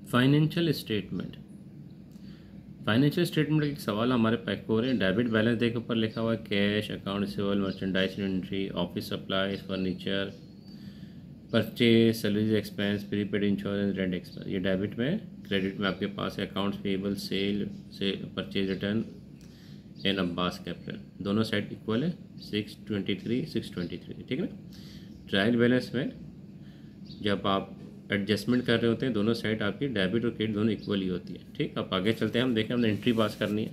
Financial statement. Financial statement का एक सवाल हमारे पैक हो रहे हैं। डेबिट बैलेंस देख ऊपर लिखा हुआ है cash, account receivable, merchandise inventory, office supplies, furniture, purchase, salaries expense, prepaid insurance, rent expense. ये डेबिट में। क्रेडिट में आपके पास है अकाउंट्स पेबल, सेल से purchase return and Abbas capital. दोनों साइड इक्वल है 623 623, ठीक है ना। ट्रायल बैलेंस में जब आप एडजस्टमेंट कर रहे होते हैं दोनों साइड आपकी डेबिट और क्रेडिट दोनों इक्वल ही होती है, ठीक। अब आगे चलते हैं, हम देखें हमने एंट्री पास करनी है।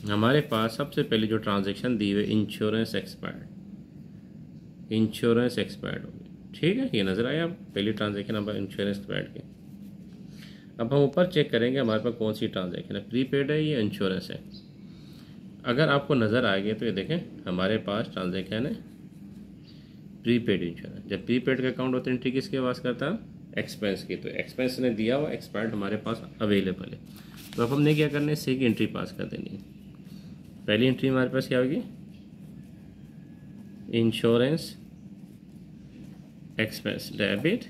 हमारे पास सबसे पहले जो ट्रांजैक्शन दी हुई इंश्योरेंस एक्सपायर्ड, इंश्योरेंस एक्सपायर्ड होगी, ठीक है। ये नज़र आया अब पहली ट्रांजैक्शन हमारे इंश्योरेंस एक्सपायर्ड की। अब हम ऊपर चेक करेंगे हमारे पास कौन सी ट्रांजैक्शन है, प्रीपेड है या इंश्योरेंस है। अगर आपको नज़र आ गया तो ये देखें हमारे पास ट्रांजैक्शन है प्रीपेड इंश्योरेंस। जब प्रीपेड का अकाउंट होता है एंट्री किसके पास करता है, एक्सपेंस की। तो एक्सपेंस ने दिया हुआ एक्सपायर्ड हमारे पास अवेलेबल है। तो अब हमने क्या करना है, सी की एंट्री पास कर देनी है। पहली एंट्री हमारे पास क्या होगी, इंश्योरेंस एक्सपेंस डेबिट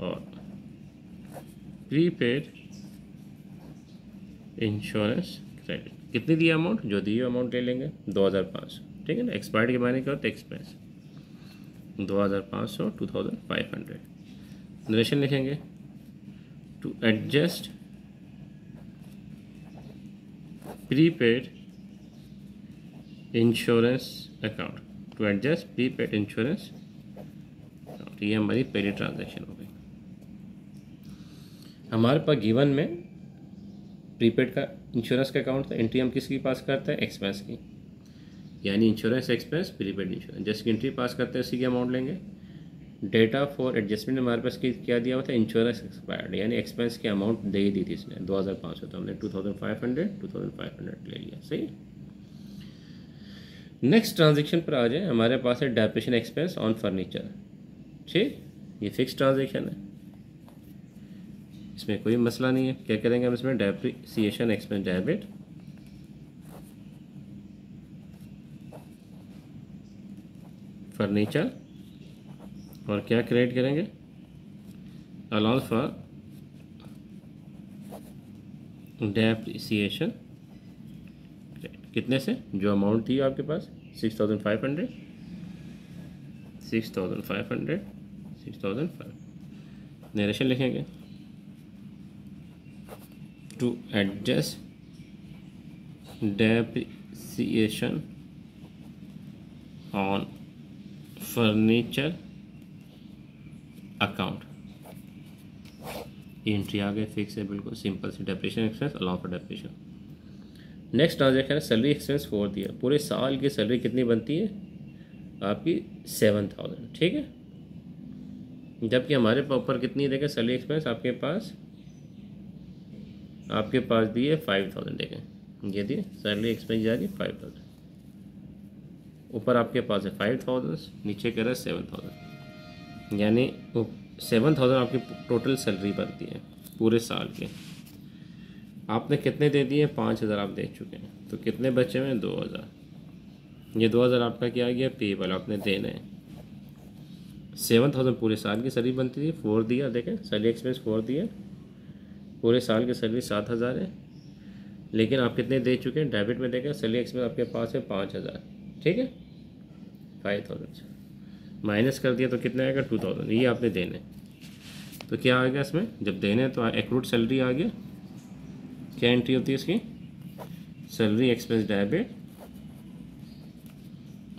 और प्रीपेड इंश्योरेंस क्रेडिट। कितनी दी अमाउंट, जो दी अमाउंट ले लेंगे 2500, ठीक है ना। एक्सपायर्ड के मायने क्या होता है, एक्सपेंस 2500 2500। नरेशन लिखेंगे to adjust prepaid insurance account, to adjust prepaid insurance account. ये हमारी पहली ट्रांजैक्शन हो गई। हमारे पास गिवन में प्रीपेड का इंश्योरेंस का अकाउंट था, एंट्री हम किसकी पास करते हैं, एक्सपेंस की, यानी इंश्योरेंस एक्सपेंस प्रीपेड इंश्योरेंस। जिसकी एंट्री पास करते हैं उसी की अमाउंट लेंगे। डेटा फॉर एडजस्टमेंट हमारे पास क्या दिया हुआ था, इंश्योरेंस एक्सपायर्ड, यानी एक्सपेंस की अमाउंट दे दी थी इसने 2500, तो हमने 2500 ले लिया, सही। नेक्स्ट ट्रांजेक्शन पर आ जाए, हमारे पास है डेप्रिसिएशन एक्सपेंस ऑन फर्नीचर, ठीक। ये फिक्स ट्रांजेक्शन है, इसमें कोई मसला नहीं है। क्या करेंगे हम इसमें, डेप्रिसिएशन एक्सपेंस डेबिट फर्नीचर और क्या क्रेडिट करेंगे, अलाउंस फॉर डेप्रिसिएशन। कितने से, जो अमाउंट थी आपके पास 6500 6500 नरेशन लिखेंगे to adjust depreciation on furniture account. Entry आ गई, फिक्स है, बिल्कुल सिंपल सी, depreciation expense allow for depreciation. Next transaction है सैलरी एक्सपेंस फॉर दिया, पूरे साल की सैलरी कितनी बनती है आपकी 7000, ठीक है। जबकि हमारे ऊपर कितनी देखें सैलरी एक्सपेंस, आपके पास दी है 5000, देखें ये दी सैलरी एक्सपेंस जा रही है 5000, ऊपर आपके पास है 5000, नीचे कह रहा है 7000, यानी 7000 आपकी टोटल सैलरी बनती है पूरे साल के। आपने कितने दे दिए, 5000 आप दे चुके हैं, तो कितने बचे हुए हैं 2000। ये 2000 आपका क्या आ गया, पेबल आपने देना है। 7000 पूरे साल की सैलरी बनती थी, 4 दिया, देखें सैलरी एक्सपेंस 4 दिया, पूरे साल की सैलरी 7000 है, लेकिन आप कितने दे चुके हैं, डेबिट में देखें सैलरी एक्सपेंस आपके पास है 5000, ठीक है। 5000 से माइनस कर दिया तो कितना आएगा 2000, ये आपने देने। तो क्या आ गया इसमें, जब देने तो एक्रूड सैलरी आ गया। क्या एंट्री होती है इसकी, सैलरी एक्सपेंस डेबिट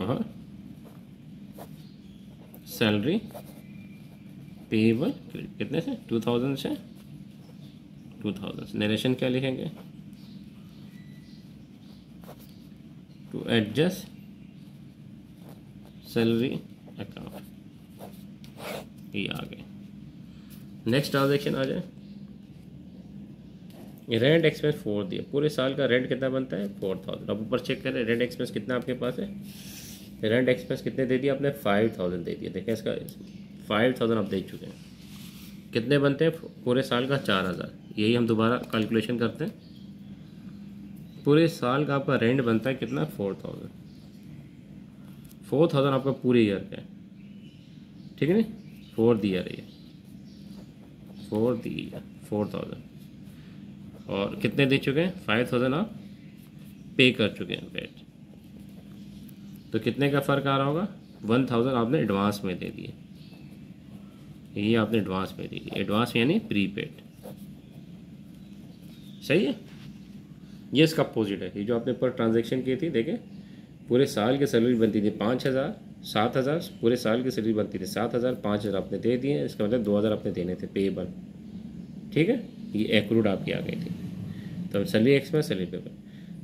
और सैलरी पेएबल क्रेडिट। कितने से, 2000 से 2000 से। नरेशन क्या लिखेंगे, टू एडजस्ट सैलरी अकाउंट, ये आ गए। नेक्स्ट ट्रांजेक्शन आ जाए, रेंट एक्सपेंस 4 दिया, पूरे साल का रेंट कितना बनता है 4000। अब ऊपर चेक करें रेंट एक्सपेंस कितना आपके पास है, रेंट एक्सपेंस कितने दे दिया आपने, 5000 दे दिया। देखें इसका 5000 आप दे चुके हैं, कितने बनते हैं पूरे साल का 4000। यही हम दोबारा कैलकुलेशन करते हैं, पूरे साल का आपका रेंट बनता है कितना 4000 आपका पूरे ईयर का है, ठीक है ना, 4 दिया रही है। फॉर द ईयर 4000, और कितने दे चुके हैं 5000 आप पे कर चुके हैं पेड। तो कितने का फ़र्क आ रहा होगा, 1000 आपने एडवांस में दे दिए, ये आपने एडवांस में दे दिए, एडवांस यानी प्रीपेड। सही है, ये इसका अपोजिट है। ये जो आपने पर ट्रांजैक्शन की थी, देखें पूरे साल की सैलरी बनती थी 5000, 7000, पूरे साल की सैलरी बनती थी 7000, 5000 आपने दे दिए, इसका मतलब 2000 आपने देने थे पेएबल। ठीक है, ये एक्रूड आपकी आ गई थी, तो सैलरी एक्सपेंस सैलरी पेएबल।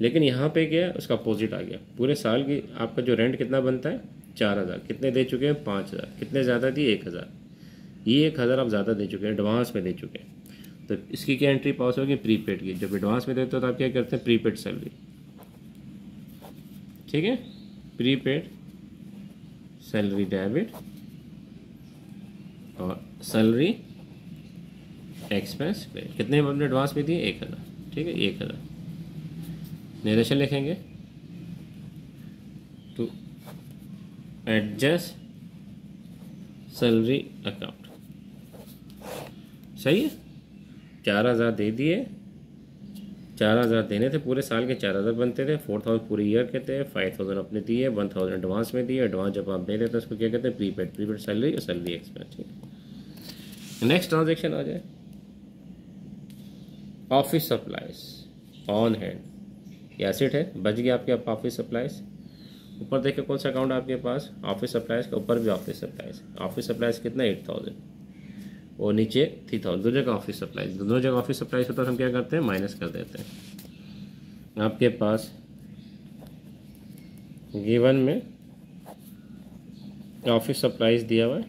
लेकिन यहाँ पे क्या है, उसका अपोजिट आ गया। पूरे साल की आपका जो रेंट कितना बनता है 4000, कितने दे चुके हैं 5000, कितने ज़्यादा दिए 1000, ये 1000 आप ज़्यादा दे चुके हैं, एडवांस में दे चुके हैं। तो इसकी क्या एंट्री पास होगी, प्रीपेड की। जब एडवांस में देते हो तो आप क्या करते हैं, प्रीपेड सैलरी। ठीक है, प्रीपेड सैलरी डेबिट और सैलरी एक्सपेंस क्रेडिट। कितने हमने एडवांस में दिए 1000। ठीक है, 1000 नरेशन लिखेंगे, टू एडजस्ट सैलरी अकाउंट। सही है, 4000 दे दिए, 4000 देने थे, पूरे साल के 4000 बनते थे, 4000 पूरे ईयर के थे, 5000 अपने दिए, 1000 एडवांस में दिए। एडवांस जब आप दे देते हैं उसको क्या कहते हैं, प्रीपेड। प्रीपेड सैलरी और सैलरी एक्सपेंस। ठीक है, नेक्स्ट ट्रांजेक्शन आ जाए, ऑफिस सप्लाइज ऑन हैंड। ये एसेट है, बच गया आपके ऑफिस सप्लाइज। ऊपर देखिए कौन सा अकाउंट आपके पास, ऑफिस सप्लाइज का, ऊपर भी ऑफिस सप्लाइज। ऑफिस सप्लाइज कितना 8000 और नीचे 3000, दो जगह ऑफिस सप्लाइज। दोनों जगह ऑफिस सप्लाइज होता है, हम क्या करते हैं, माइनस कर देते हैं। आपके पास गिवन में ऑफिस सप्लाइज दिया हुआ है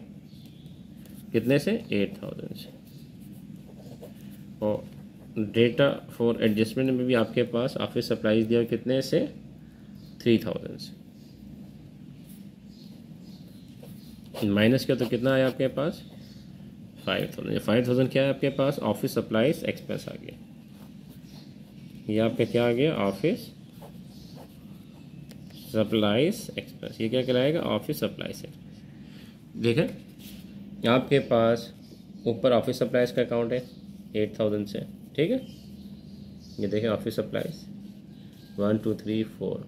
कितने से 8000 से, और डेटा फॉर एडजस्टमेंट में भी आपके पास ऑफिस सप्लाइज दिया हुआ कितने से 3000 से। माइनस किया तो कितना आया आपके पास 5000। 5000 क्या है आपके पास, ऑफिस सप्लाइज एक्सपेंस आ गया। ये आपका क्या आ गया, ऑफिस सप्लाइज एक्सपेंस। ये क्या कहलाएगा, ऑफिस सप्लाइज एक्सपेंस। देखें आपके पास ऊपर ऑफिस सप्लाइज का अकाउंट है 8000 से। ठीक है, ये देखें ऑफिस सप्लाइज 1 2 3 4,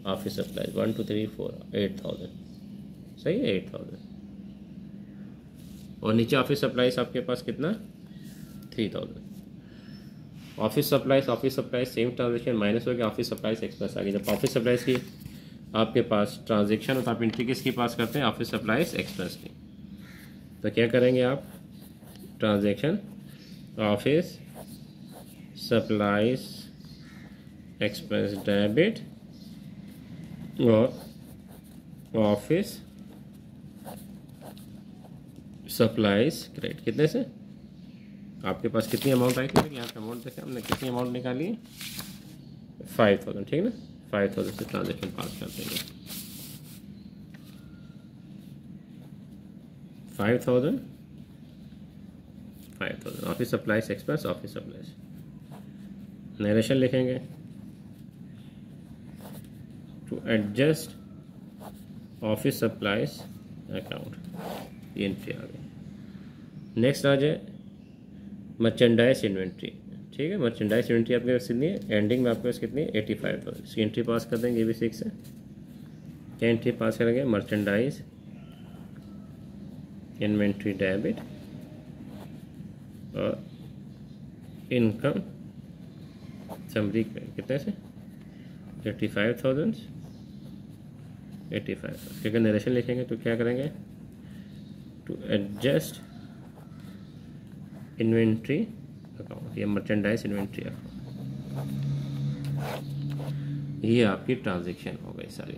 ऑफिस सप्लाइज 1 2 3 4 8000। सही है, 8000। और नीचे ऑफिस सप्लाइज आपके पास कितना 3000। Office supplies same transaction, minus हो गया, ऑफिस सप्लाइज एक्सपेंस आ गया। जब ऑफिस सप्लाइज की आपके पास ट्रांजेक्शन हो तो आप एंट्री किसके पास करते हैं, ऑफिस सप्लाइज एक्सपेंस की। तो क्या करेंगे आप, transaction office supplies expense debit और ऑफिस सप्लाइज क्रेडिट। कितने से आपके पास कितनी अमाउंट आई थी, यहाँ पे अमाउंट देखें हमने कितनी अमाउंट निकाली है 5000। ठीक है ना, 5000 से ट्रांजेक्शन पास कर देंगे। 5000 office supplies expense, office supplies. Narration लिखेंगे, to adjust office supplies account. ये एंट्री आ गई। नेक्स्ट आ जाए मर्चेंडाइज इन्वेंट्री। ठीक है, मर्चेंडाइज इन्वेंट्री आपके पास कितनी है, एंडिंग में आपके पास कितनी है 85,000। इसकी एंट्री पास कर देंगे, ये भी 6 है। क्या एंट्री पास करेंगे, मर्चेंडाइज इन्वेंट्री डेबिट और इनकम समरी कितने से 85,000। 85,000 क्योंकि नरेशन लिखेंगे तो क्या करेंगे, टू एडजस्ट इन्वेंट्री अकाउंट या मर्चेंडाइज इन्वेंट्री अकाउंट। ये आपकी ट्रांजैक्शन हो गई सारी।